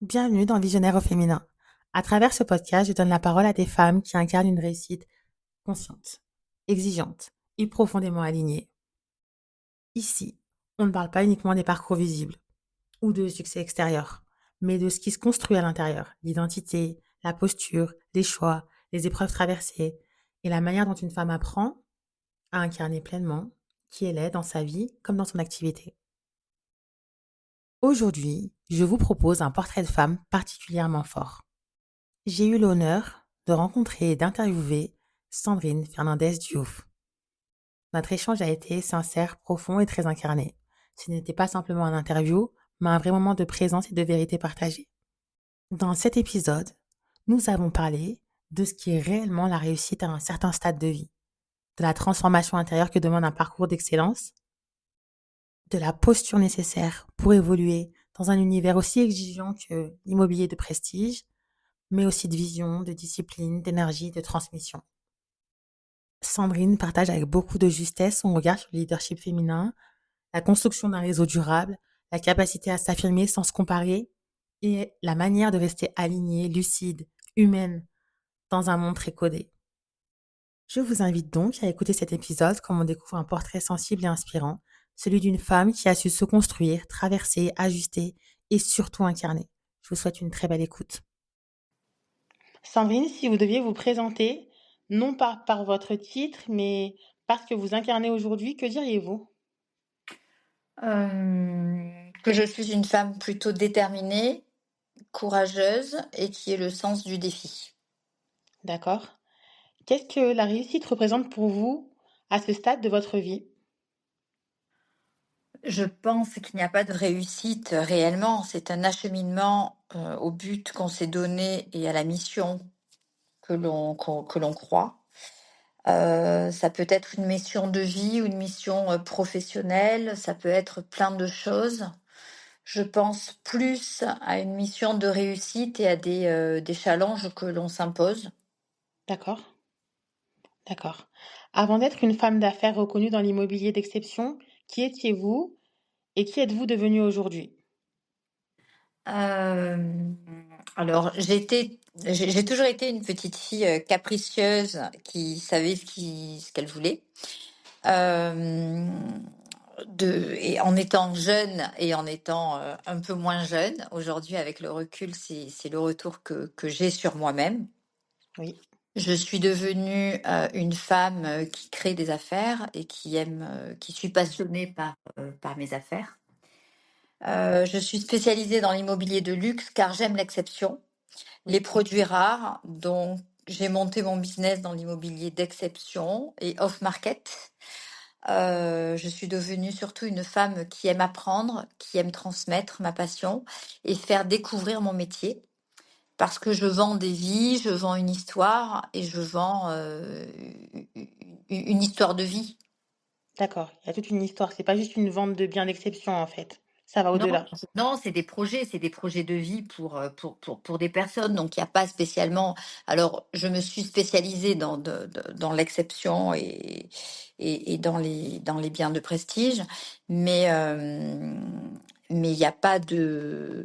Bienvenue dans Visionnaire au féminin. À travers ce podcast, je donne la parole à des femmes qui incarnent une réussite consciente, exigeante et profondément alignée. Ici, on ne parle pas uniquement des parcours visibles ou de succès extérieur, mais de ce qui se construit à l'intérieur, l'identité, la posture, les choix, les épreuves traversées et la manière dont une femme apprend à incarner pleinement qui elle est dans sa vie comme dans son activité. Aujourd'hui, je vous propose un portrait de femme particulièrement fort. J'ai eu l'honneur de rencontrer et d'interviewer Sandrine Fernandez Diouf. Notre échange a été sincère, profond et très incarné. Ce n'était pas simplement un interview, mais un vrai moment de présence et de vérité partagée. Dans cet épisode, nous avons parlé de ce qui est réellement la réussite à un certain stade de vie, de la transformation intérieure que demande un parcours d'excellence, de la posture nécessaire pour évoluer dans un univers aussi exigeant que l'immobilier de prestige, mais aussi de vision, de discipline, d'énergie, de transmission. Sandrine partage avec beaucoup de justesse son regard sur le leadership féminin, la construction d'un réseau durable, la capacité à s'affirmer sans se comparer et la manière de rester alignée, lucide, humaine dans un monde très codé. Je vous invite donc à écouter cet épisode comme on découvre un portrait sensible et inspirant, celui d'une femme qui a su se construire, traverser, ajuster et surtout incarner. Je vous souhaite une très belle écoute. Sandrine, si vous deviez vous présenter, non pas par votre titre, mais parce que vous incarnez aujourd'hui, que diriez-vous? Que je suis une femme plutôt déterminée, courageuse et qui ait le sens du défi. D'accord. Qu'est-ce que la réussite représente pour vous à ce stade de votre vie? Je pense qu'il n'y a pas de réussite réellement, c'est un acheminement, au but qu'on s'est donné et à la mission que l'on croit. Ça peut être une mission de vie ou une mission, professionnelle, ça peut être plein de choses. Je pense plus à une mission de réussite et à des challenges que l'on s'impose. D'accord, d'accord. Avant d'être une femme d'affaires reconnue dans l'immobilier d'exception, qui étiez-vous et qui êtes-vous devenue aujourd'hui? Hem, alors j'ai toujours été une petite fille, capricieuse qui savait ce qu'elle voulait. Hem, et en étant jeune et en étant, un peu moins jeune, aujourd'hui avec le recul, c'est le retour que j'ai sur moi-même. Oui, Je suis devenue, une femme, qui crée des affaires et qui suis passionnée par mes affaires. Je suis spécialisée dans l'immobilier de luxe car j'aime l'exception. Les oui, produits rares, donc j'ai monté mon business dans l'immobilier d'exception et off-market. Je suis devenue surtout une femme qui aime apprendre, qui aime transmettre ma passion et faire découvrir mon métier. Parce que je vends des vies, je vends une histoire et je vends une histoire de vie. d'accord. Il y a toute une histoire. C'est pas juste une vente de biens d'exception, en fait. Ça va Non, au-delà. non, c'est des projets de vie pour des personnes, donc il y a pas spécialement alors je me suis spécialisée dans l'exception et dans les biens de prestige, mais mais il y a pas de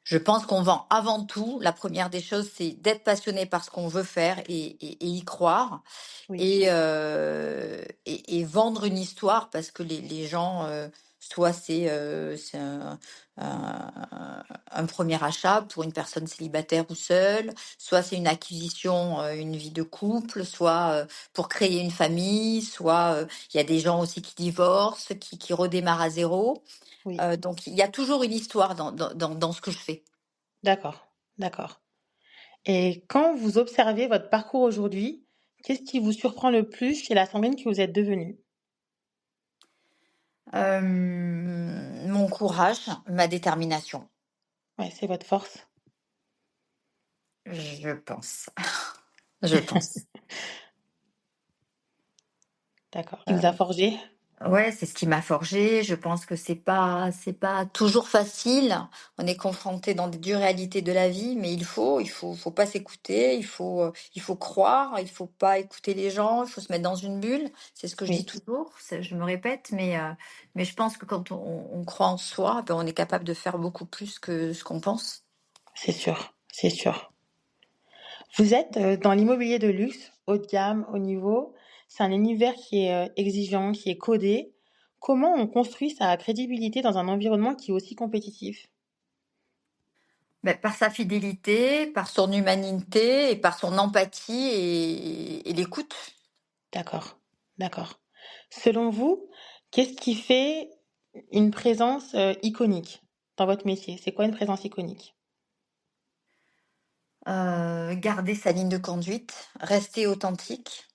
je pense qu'on vend avant tout, la première des choses, c'est d'être passionné par ce qu'on veut faire et y croire Oui, et vendre une histoire parce que les gens, soit c'est un premier achat pour une personne célibataire ou seule, soit c'est une acquisition, une vie de couple, soit, pour créer une famille, soit, il y a des gens aussi qui divorcent, qui redémarrent à zéro. oui. Donc il y a toujours une histoire dans ce que je fais. D'accord, d'accord. Et quand vous observez votre parcours aujourd'hui, qu'est-ce qui vous surprend le plus chez la Sandrine que vous êtes devenue? Mon courage, ma détermination, Ouais, c'est votre force. je pense. Je pense. D'accord. Qui vous a forgé? Ouais, c'est ce qui m'a forgée. Je pense que c'est pas toujours facile. On est confronté dans des dures réalités de la vie, mais il faut pas s'écouter. Il faut croire. Il faut pas écouter les gens. Il faut se mettre dans une bulle. C'est ce que je dis Oui, toujours. Je me répète, mais je pense que quand on croit en soi, ben, on est capable de faire beaucoup plus que ce qu'on pense. c'est sûr, c'est sûr. Vous êtes dans l'immobilier de luxe, haut de gamme, haut niveau. C'est un univers qui est exigeant, qui est codé. Comment on construit sa crédibilité dans un environnement qui est aussi compétitif? Ben, par sa fidélité, par son humanité et par son empathie et l'écoute. D'accord, d'accord. Selon vous, qu'est-ce qui fait une présence iconique dans votre métier? C'est quoi une présence iconique? Garder sa ligne de conduite, rester authentique.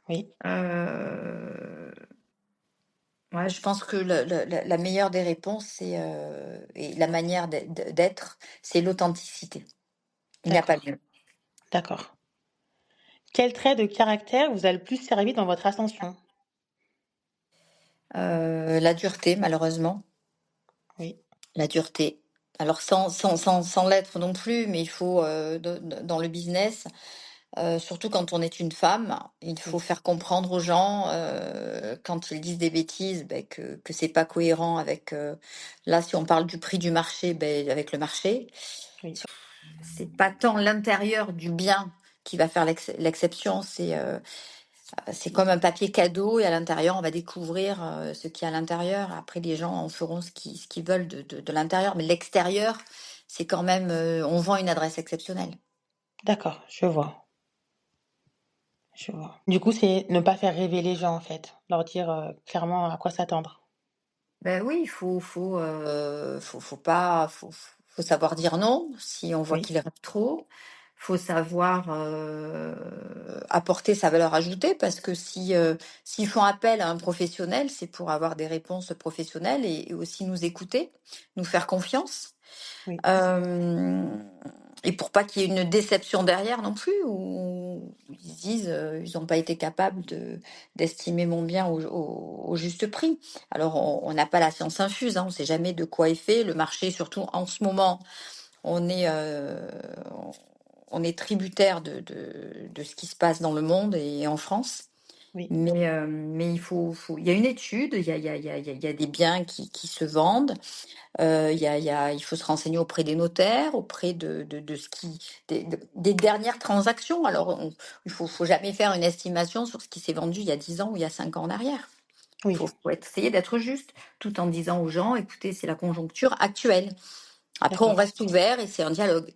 Oui, Heu, ouais, je pense que la meilleure des réponses, c'est, et la manière d'être, c'est l'authenticité. Il n'y a pas d'accord, mieux. d'accord. Quel trait de caractère vous a le plus servi dans votre ascension? La dureté, malheureusement, Oui, la dureté. Alors sans l'être non plus, mais il faut, dans le business, surtout quand on est une femme, il faut oui, faire comprendre aux gens, quand ils disent des bêtises, beh, que c'est pas cohérent avec, là, si on parle du prix du marché, beh, avec le marché. oui, C'est pas tant l'intérieur du bien qui va faire l'exception, c'est comme un papier cadeau et à l'intérieur, on va découvrir, ce qu'il y a à l'intérieur. Après, les gens en feront ce qu'ils veulent de l'intérieur, mais l'extérieur, c'est quand même, on vend une adresse exceptionnelle. d'accord, je vois, je vois. Du coup, c'est ne pas faire rêver les gens, en fait, leur dire clairement à quoi s'attendre. Ben oui, faut savoir dire non si on voit Oui, qu'il rêve trop. Faut savoir, apporter sa valeur ajoutée parce que s'ils font appel à un professionnel, c'est pour avoir des réponses professionnelles et aussi nous écouter, nous faire confiance. oui, Hem et pour pas qu'il y ait une déception derrière non plus, où ils se disent, «Ils ont pas été capables d'estimer mon bien au juste prix». Alors on n'a pas la science infuse, hein, on sait jamais de quoi est fait le marché, surtout en ce moment, on est, on est tributaire de ce qui se passe dans le monde et en France. oui, Mais il y a une étude, il y a des biens qui se vendent. Il faut se renseigner auprès des notaires, auprès de ce qui des dernières transactions. Alors il faut jamais faire une estimation sur ce qui s'est vendu il y a 10 ans ou il y a 5 ans en arrière. oui, Essayer d'être juste, tout en disant aux gens: «Écoutez, c'est la conjoncture actuelle». Après on d'accord, reste ouvert et c'est un dialogue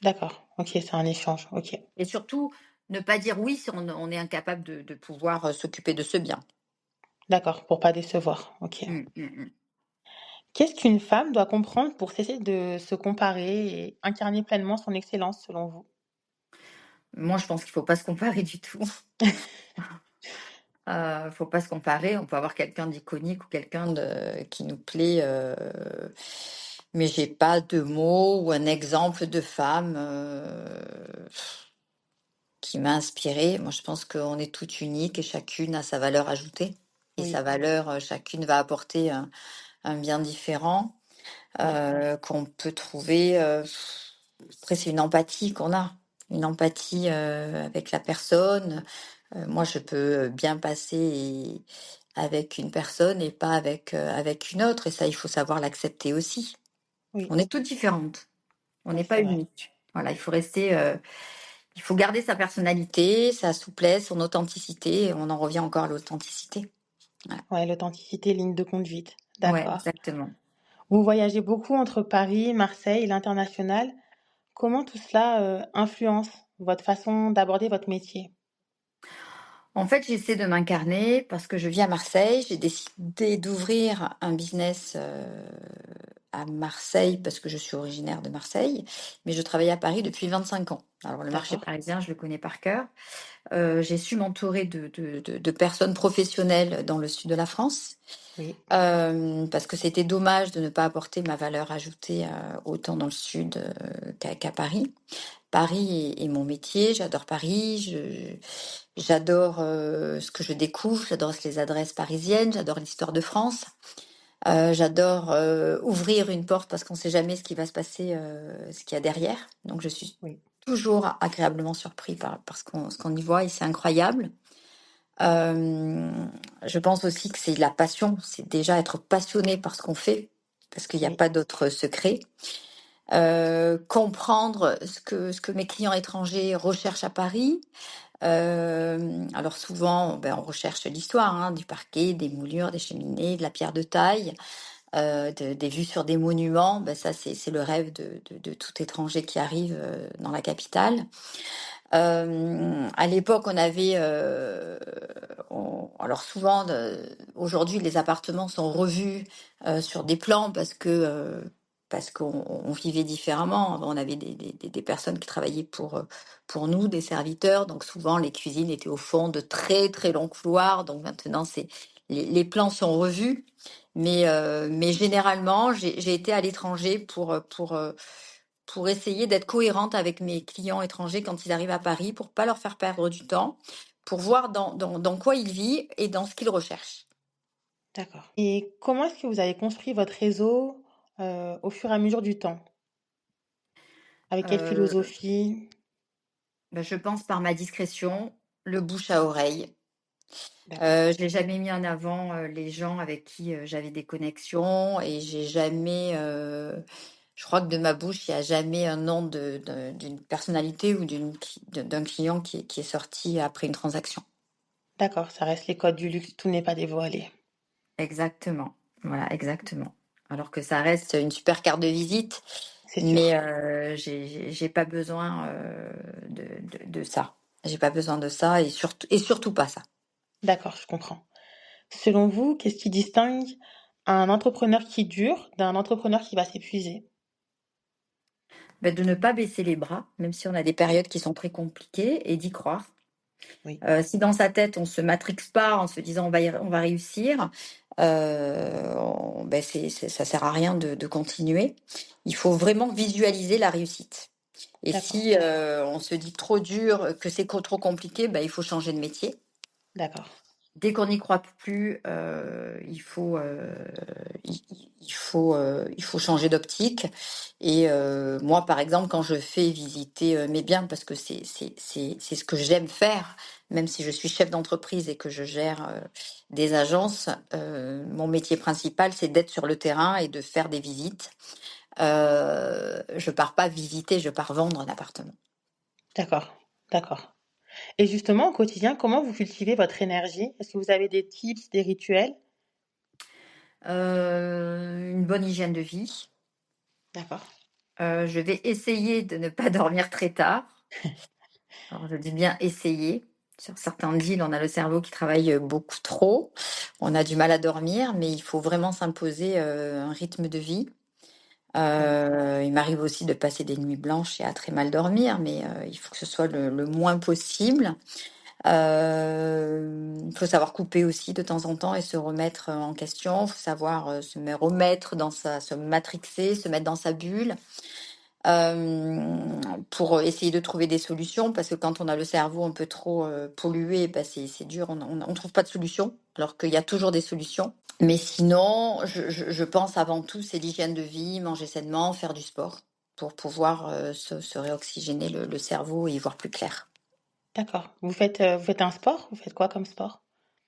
d'accord. Ok, c'est un échange. Ok, et surtout ne pas dire oui si on est incapable de pouvoir, s'occuper de ce bien. d'accord, pour pas décevoir. Ok. Mmh, mmh mh. Qu'est-ce qu'une femme doit comprendre pour cesser de se comparer et incarner pleinement son excellence, selon vous? Moi je pense qu'il faut pas se comparer du tout. Faut pas se comparer. On peut avoir quelqu'un d'iconique ou quelqu'un de qui nous plaît, mais j'ai pas de mots ou un exemple de femme, qui m'a inspirée. Moi, je pense qu'on est toutes uniques et chacune a sa valeur ajoutée et sa Oui, valeur, chacune va apporter un bien différent, oui, qu'on peut trouver, après c'est une empathie qu'on a. Une empathie, avec la personne. Moi, je peux bien passer avec une personne et pas avec une autre et ça, il faut savoir l'accepter aussi. oui, On est toutes différentes, on n'est oui, pas c'est vrai. uniques. Voilà, il faut garder sa personnalité, sa souplesse, son authenticité et on en revient encore à l'authenticité. Voilà. Ouais, l'authenticité, ligne de conduite. Ouais, D'accord. exactement. Vous voyagez beaucoup entre Paris, Marseille et l'international. Comment tout cela influence votre façon d'aborder votre métier? En fait, j'essaie de m'incarner parce que je vis à Marseille. J'ai décidé d'ouvrir un business, à Marseille parce que je suis originaire de Marseille, mais je travaille à Paris depuis 25 ans. Alors le marché D'accord. parisien, je le connais par cœur. J'ai su m'entourer de personnes professionnelles dans le sud de la France, Oui, parce que c'était dommage de ne pas apporter ma valeur ajoutée, autant dans le sud, qu'à Paris. Paris est mon métier, j'adore Paris, j'adore, ce que je découvre, j'adore les adresses parisiennes, j'adore l'histoire de France. J'adore, ouvrir une porte parce qu'on ne sait jamais ce qui va se passer, ce qu'il y a derrière. Donc je suis oui, toujours agréablement surpris par ce qu'on y voit et c'est incroyable. Je pense aussi que c'est la passion, c'est déjà être passionné par ce qu'on fait, parce qu'il n'y a oui, pas d'autre secret. comprendre ce que mes clients étrangers recherchent à Paris. Alors souvent, on recherche l'histoire, hein, du parquet, des moulures, des cheminées, de la pierre de taille, des vues sur des monuments. Ça, c'est le rêve de tout étranger qui arrive dans la capitale. À l'époque, on avait, alors souvent, aujourd'hui, les appartements sont revus sur des plans parce qu'on vivait différemment. On avait des personnes qui travaillaient pour nous, des serviteurs. Donc souvent, les cuisines étaient au fond de très très longs couloirs. Donc maintenant, les plans sont revus. Mais généralement, j'ai été à l'étranger pour essayer d'être cohérente avec mes clients étrangers quand ils arrivent à Paris, pour pas leur faire perdre du temps, pour voir dans quoi ils vivent et dans ce qu'ils recherchent. D'accord. Et comment est-ce que vous avez construit votre réseau, au fur et à mesure du temps? Avec quelle Euh, philosophie? je pense par ma discrétion, le bouche à oreille. D'accord, Je n'ai jamais mis en avant les gens avec qui j'avais des connexions et j'ai jamais, je crois que de ma bouche, il n'y a jamais un nom d'une personnalité ou d'un client qui est sorti après une transaction. d'accord, ça reste les codes du luxe, tout n'est pas dévoilé. Exactement, voilà, exactement. Alors que ça reste une super carte de visite, C'est mais sûr. j'ai pas besoin de ça. J'ai pas besoin de ça et surtout pas ça. D'accord, je comprends. Selon vous, qu'est-ce qui distingue un entrepreneur qui dure d'un entrepreneur qui va s'épuiser? De ne pas baisser les bras, même si on a des périodes qui sont très compliquées, et d'y croire. Oui, Si dans sa tête on se matrixe pas en se disant on va réussir, ça sert à rien de continuer. Il faut vraiment visualiser la réussite. Et d'accord, si on se dit trop dur, que c'est trop compliqué, il faut changer de métier. d'accord, Dès qu'on n'y croit plus, il faut changer d'optique. Et moi, par exemple, quand je fais visiter mes biens, parce que c'est ce que j'aime faire, même si je suis chef d'entreprise et que je gère des agences, mon métier principal, c'est d'être sur le terrain et de faire des visites. Je pars pas visiter, je pars vendre un appartement. d'accord, d'accord. Et justement, au quotidien, comment vous cultivez votre énergie? Est-ce que vous avez des tips, des rituels? Une bonne hygiène de vie. D'accord, Je vais essayer de ne pas dormir très tard. Alors je dis bien essayer. Sur certains deals, on a le cerveau qui travaille, beaucoup trop. On a du mal à dormir, mais il faut vraiment s'imposer, un rythme de vie. oui, Il m'arrive aussi de passer des nuits blanches et à très mal dormir, mais il faut que ce soit le moins possible. Il faut savoir couper aussi de temps en temps et se remettre, en question. Il faut savoir, remettre dans se matrixer, se mettre dans sa bulle. Pour essayer de trouver des solutions, parce que quand on a le cerveau un peu trop pollué, c'est dur, on trouve pas de solution, alors qu'il y a toujours des solutions. Mais sinon, je pense avant tout, c'est l'hygiène de vie, manger sainement, faire du sport, pour pouvoir se réoxygéner le cerveau et y voir plus clair. d'accord. Vous faites un sport? Vous faites quoi comme sport?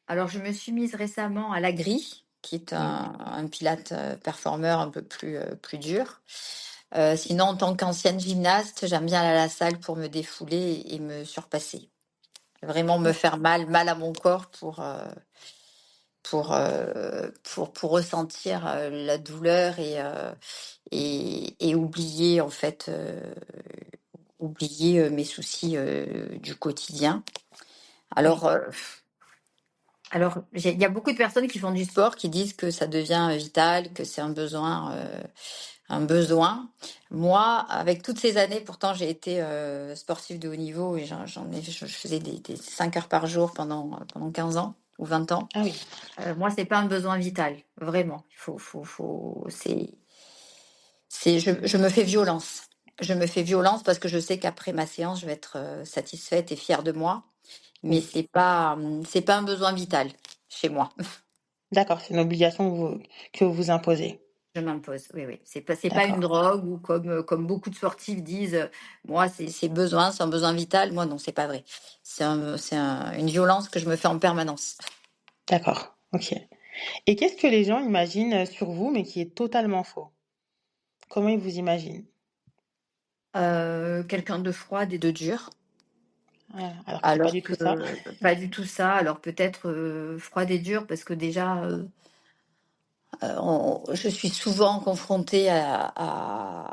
Alors, je me suis mise récemment à la grille, qui est Oui, un pilate performeur un peu plus dur. Sinon, en tant qu'ancienne gymnaste, j'aime bien aller à la salle pour me défouler et me surpasser. Vraiment me OK, faire mal à mon corps pour ressentir la douleur et oublier, en fait, oublier mes soucis du quotidien. oui, Alors, il y a beaucoup de personnes qui font du sport qui disent que ça devient vital, que c'est un besoin. Moi, avec toutes ces années, pourtant j'ai été sportive de haut niveau et je faisais des 5 heures par jour pendant 15 ans ou 20 ans. ah oui, Moi, c'est pas un besoin vital, vraiment. Je me fais violence. Je me fais violence parce que je sais qu'après ma séance, je vais être satisfaite et fière de moi. Mais oui. c'est pas un besoin vital chez moi. D'accord, c'est une obligation que vous vous imposez. Je m'impose, oui, oui. C'est pas une D'accord, drogue ou comme beaucoup de sportifs disent, moi c'est un besoin vital. Moi non, c'est pas vrai. Une violence que je me fais en permanence. d'accord, OK. Et qu'est-ce que les gens imaginent, sur vous, mais qui est totalement faux? Comment ils vous imaginent? Quelqu'un de froide et de dur, Ah, alors que c'est pas alors du tout que ça. pas du tout ça. Alors peut-être, froide et dur parce que déjà, je suis souvent confrontée à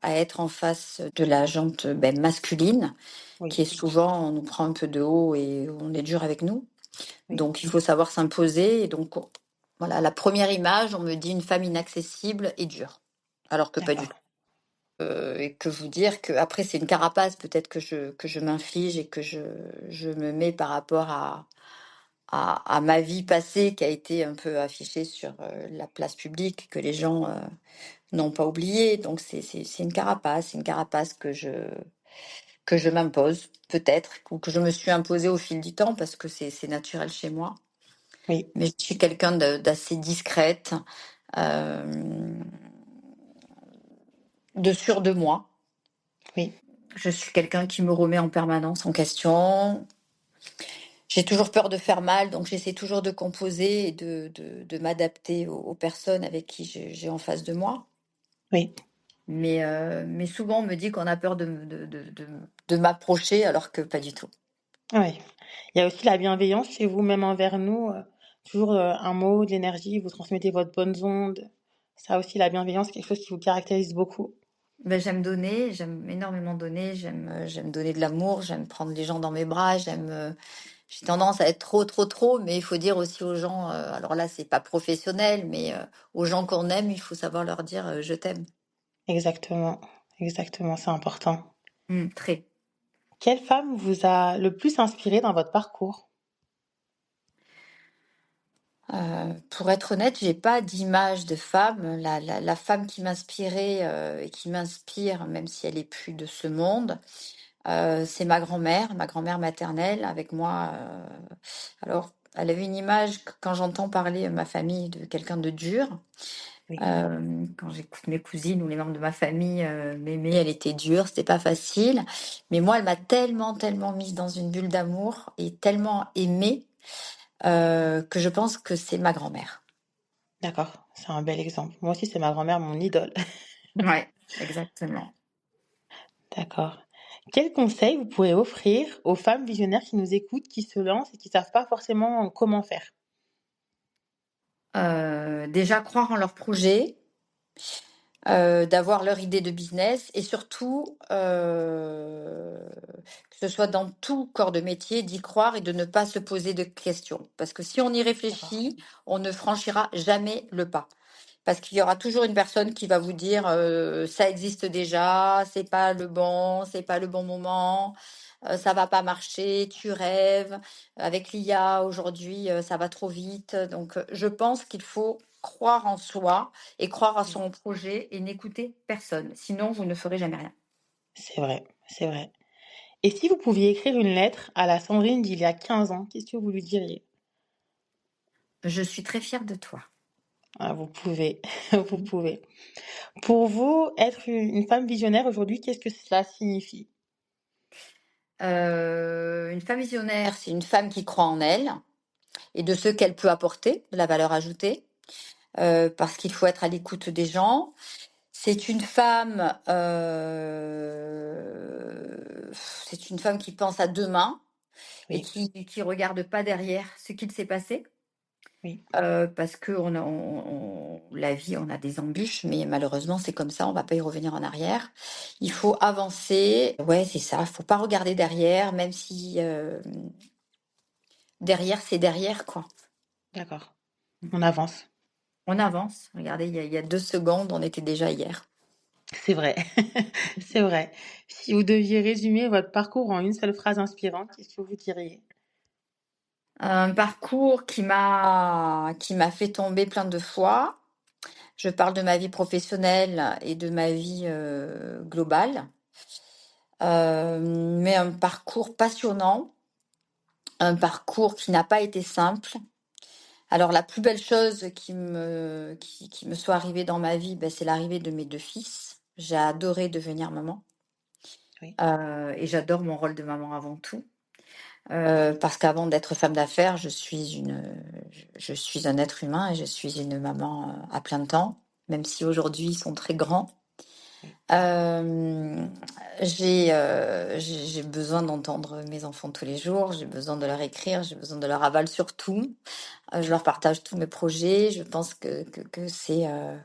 être en face de la jante, masculine, Oui, qui est souvent on nous prend un peu de haut et on est dur avec nous. oui, Donc il faut savoir s'imposer et donc voilà, la première image, on me dit une femme inaccessible et dure, alors que pas du tout. d'accord. Et que vous dire qu'après c'est une carapace peut-être que je m'inflige et que je me mets par rapport à ma vie passée qui a été un peu affichée sur, la place publique, que les gens, n'ont pas oublié. Donc c'est une carapace que je m'impose peut-être ou que je me suis imposée au fil du temps parce que c'est naturel chez moi. Oui, Mais je suis quelqu'un d'assez discrète, hem, de sûre de moi. oui, Je suis quelqu'un qui me remet en permanence en question. J'ai toujours peur de faire mal, donc j'essaie toujours de composer et de m'adapter aux personnes avec qui j'ai en face de moi. oui. Mais souvent, on me dit qu'on a peur de m'approcher alors que pas du tout. Oui. Il y a aussi la bienveillance chez vous, même envers nous, toujours, un mot, de l'énergie, vous transmettez votre bonnes ondes. Ça aussi, la bienveillance, quelque chose qui vous caractérise beaucoup. J'aime donner, j'aime énormément donner, j'aime donner de l'amour, j'aime prendre les gens dans mes bras, j'ai tendance à être trop, trop, trop, mais il faut dire aussi aux gens, alors là, c'est pas professionnel, mais aux gens qu'on aime, il faut savoir leur dire, «Je t'aime». Exactement, exactement, c'est important. Très. Quelle femme vous a le plus inspiré dans votre parcours? Pour être honnête, j'ai pas d'image de femme. La femme qui m'inspirait, et qui m'inspire, même si elle est plus de ce monde, c'est ma grand-mère maternelle avec moi, alors elle avait une image quand j'entends parler, ma famille de quelqu'un de dur. Oui, Quand j'écoute mes cousines ou les membres de ma famille, m'aimer, elle était dure, c'était pas facile. Mais moi, elle m'a tellement, tellement mise dans une bulle d'amour et tellement aimée, que je pense que c'est ma grand-mère. d'accord, c'est un bel exemple. Moi aussi, c'est ma grand-mère, mon idole. Ouais, exactement. D'accord. Quel conseil vous pourrez offrir aux femmes visionnaires qui nous écoutent, qui se lancent et qui savent pas forcément comment faire? Déjà croire en leur projet, d'avoir leur idée de business et surtout, que ce soit dans tout corps de métier, d'y croire et de ne pas se poser de questions. Parce que si on y D'accord, réfléchit, on ne franchira jamais le pas. Parce qu'il y aura toujours une personne qui va vous dire, «Ça existe déjà, c'est pas le bon moment, ça va pas marcher, tu rêves, avec l'IA aujourd'hui, ça va trop vite». Donc, je pense qu'il faut croire en soi et croire à oui, son projet et n'écouter personne. Sinon, vous ne ferez jamais rien. c'est vrai, c'est vrai. Et si vous pouviez écrire une lettre à la Sandrine d'il y a 15 ans, qu'est-ce que vous lui diriez? Je suis très fière de toi. Ah, vous pouvez, vous pouvez. Pour vous, être une femme visionnaire aujourd'hui, qu'est-ce que cela signifie? Une femme visionnaire, c'est une femme qui croit en elle et de ce qu'elle peut apporter, de la valeur ajoutée, parce qu'il faut être à l'écoute des gens. C'est une femme, c'est une femme qui pense à demain et Oui, qui regarde pas derrière ce qu'il s'est passé, oui, parce qu'on a la vie, on a des embûches, mais malheureusement, c'est comme ça, on va pas y revenir en arrière. Il faut avancer. Ouais, c'est ça, il faut pas regarder derrière, même si, derrière, c'est derrière, quoi. d'accord. On avance. On avance. Regardez, il y a 2 secondes, on était déjà hier. C'est vrai, c'est vrai. Si vous deviez résumer votre parcours en une seule phrase inspirante, qu'est-ce que vous diriez? Un parcours qui m'a fait tomber plein de fois. Je parle de ma vie professionnelle et de ma vie, globale. Mais un parcours passionnant, un parcours qui n'a pas été simple. Alors la plus belle chose qui me soit arrivée dans ma vie, c'est l'arrivée de mes 2 fils. J'ai adoré devenir maman, Oui, et j'adore mon rôle de maman avant tout. Parce qu'avant d'être femme d'affaires, je suis un être humain et je suis une maman, à plein temps, même si aujourd'hui ils sont très grands. Oui. Hem, j'ai besoin d'entendre mes enfants tous les jours, j'ai besoin de leur écrire, j'ai besoin de leur aval sur tout. Je leur partage tous mes projets. Je pense que c'est eux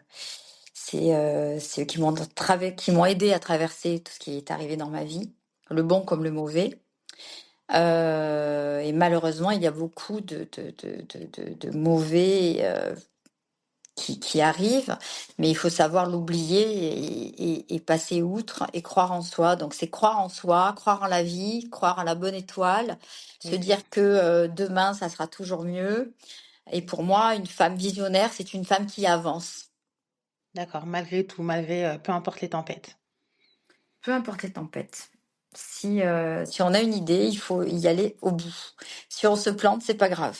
qui m'ont aidé à traverser tout ce qui est arrivé dans ma vie, le bon comme le mauvais. Et malheureusement, il y a beaucoup de mauvais, qui arrivent, mais il faut savoir l'oublier et passer outre et croire en soi. Donc c'est croire en soi, croire en la vie, croire en la bonne étoile, se Oui. dire que, demain ça sera toujours mieux. Et pour moi, une femme visionnaire, c'est une femme qui avance. D'accord, malgré tout, malgré, peu importe les tempêtes. Peu importe les tempêtes. Si on a une idée, il faut y aller au bout. Si on se plante, c'est pas grave.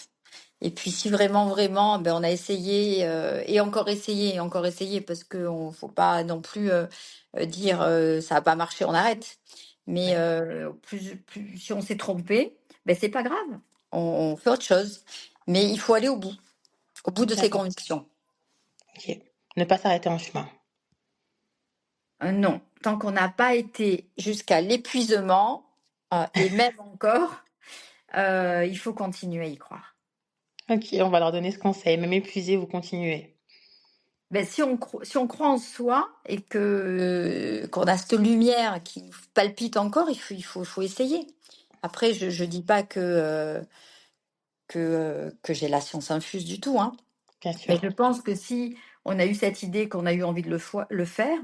Et puis si vraiment, vraiment, ben, on a essayé, et encore essayé, parce qu'on faut pas non plus, dire, «Ça a pas marché, on arrête». Mais, Ouais, plus si on s'est trompé, ben, c'est pas grave. On fait autre chose. Mais il faut aller au bout de ses d'accord, convictions. OK. Ne pas s'arrêter en chemin. Non, tant qu'on n'a pas été jusqu'à l'épuisement, et même encore, il faut continuer à y croire. OK, on va leur donner ce conseil, même épuisé, vous continuez. Ben si on croit en soi et qu'on a cette lumière qui nous palpite encore, il faut essayer. Après je dis pas que j'ai la science infuse du tout, hein. Bien Mais sûr. je pense que si on a eu cette idée, qu'on a eu envie de le faire,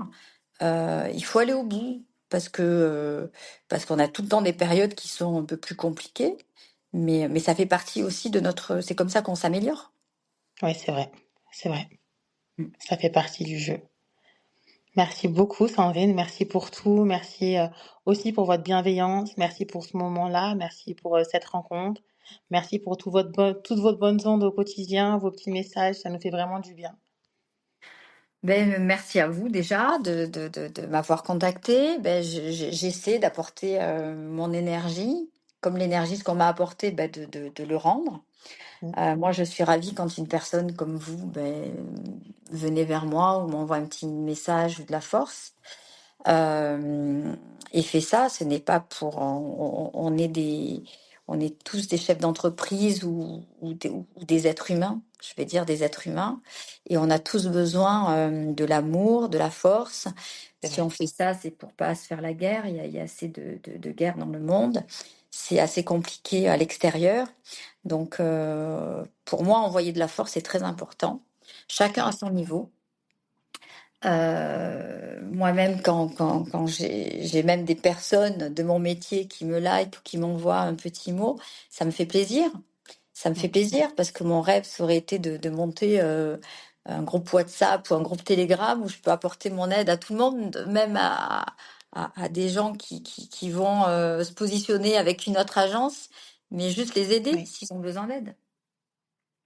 il faut aller au bout parce qu'on a tout le temps des périodes qui sont un peu plus compliquées, mais ça fait partie aussi de notre c'est comme ça qu'on s'améliore. Ouais, c'est vrai, c'est vrai. Mmh. Ça fait partie du jeu. Merci beaucoup Sandrine, merci pour tout, merci, aussi pour votre bienveillance, merci pour ce moment-là, merci pour, cette rencontre. Merci pour toutes vos bonnes ondes au quotidien, vos petits messages, ça nous fait vraiment du bien. Ben merci à vous déjà de m'avoir contactée. Ben j'essaie d'apporter, mon énergie, comme l'énergie ce qu'on m'a apporté, ben de le rendre. Mmh, Moi je suis ravie quand une personne comme vous, venez vers moi ou m'envoie un petit message ou de la force. Hem Et fait ça, ce n'est pas pour on est tous des chefs d'entreprise ou des êtres humains, je vais dire des êtres humains, et on a tous besoin, de l'amour, de la force. c'est Si vrai. on fait ça, c'est pour pas se faire la guerre, il y a assez de guerres dans le monde. C'est assez compliqué à l'extérieur, donc pour moi, envoyer de la force, c'est très important. C'est Chacun à vrai. son niveau. Moi-même, quand j'ai même des personnes de mon métier qui me like ou qui m'envoient un petit mot, ça me fait plaisir. Ça me fait Mmh. plaisir parce que mon rêve, ça aurait été de monter, un groupe WhatsApp ou un groupe Telegram où je peux apporter mon aide à tout le monde, même à des gens qui vont, se positionner avec une autre agence, mais juste les aider Oui. s'ils ont besoin d'aide.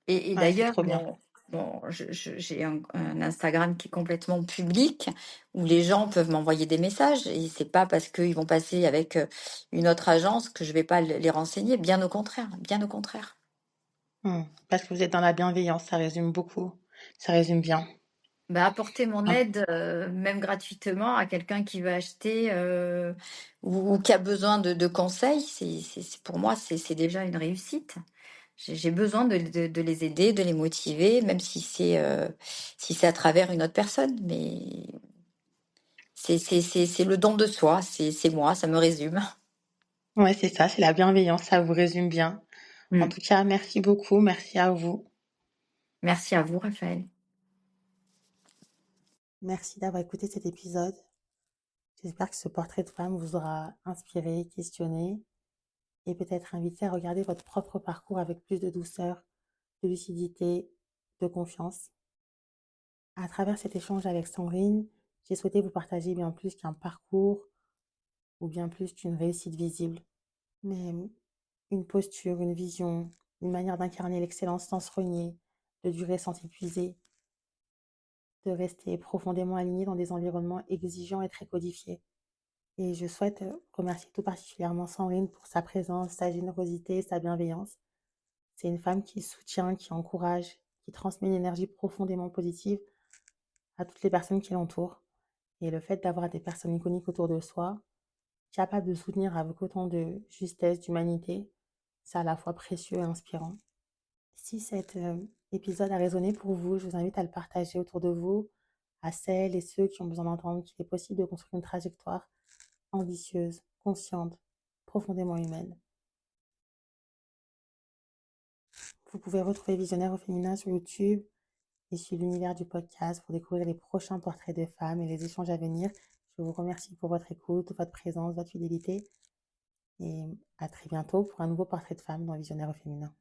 Et Ouais, c'est d'ailleurs, trop bien. j'ai un Instagram qui est complètement public, où les gens peuvent m'envoyer des messages, et c'est pas parce qu'ils vont passer avec, une autre agence que je vais pas les renseigner, bien au contraire, bien au contraire. Mmh. Parce que vous êtes dans la bienveillance, ça résume beaucoup. Ça résume bien. Bah, apporter mon Hein. aide, même gratuitement à quelqu'un qui veut acheter, ou qui a besoin de conseils, c'est pour moi, c'est déjà une réussite. J'ai besoin de les aider, de les motiver, même si c'est à travers une autre personne, mais c'est le don de soi, c'est moi, ça me résume. Ouais, c'est ça, c'est la bienveillance, ça vous résume bien. En Mmh. tout cas, merci beaucoup, merci à vous. Merci à vous, Raphaël. Merci d'avoir écouté cet épisode. J'espère que ce portrait de femme vous aura inspiré, questionné et peut-être invité à regarder votre propre parcours avec plus de douceur, de lucidité, de confiance. À travers cet échange avec Sandrine, j'ai souhaité vous partager bien plus qu'un parcours ou bien plus qu'une réussite visible, mais une posture, une vision, une manière d'incarner l'excellence sans se renier, de durer sans s'épuiser, de rester profondément aligné dans des environnements exigeants et très codifiés. Et je souhaite remercier tout particulièrement Sandrine pour sa présence, sa générosité, sa bienveillance. C'est une femme qui soutient, qui encourage, qui transmet une énergie profondément positive à toutes les personnes qui l'entourent. Et le fait d'avoir des personnes iconiques autour de soi, capables de soutenir avec autant de justesse, d'humanité, c'est à la fois précieux et inspirant. Si cet épisode a résonné pour vous, je vous invite à le partager autour de vous, à celles et ceux qui ont besoin d'entendre qu'il est possible de construire une trajectoire ambitieuse, consciente, profondément humaine. Vous pouvez retrouver Visionnaire au féminin sur YouTube et sur l'univers du podcast pour découvrir les prochains portraits de femmes et les échanges à venir. Je vous remercie pour votre écoute, votre présence, votre fidélité et à très bientôt pour un nouveau portrait de femme dans Visionnaire au féminin.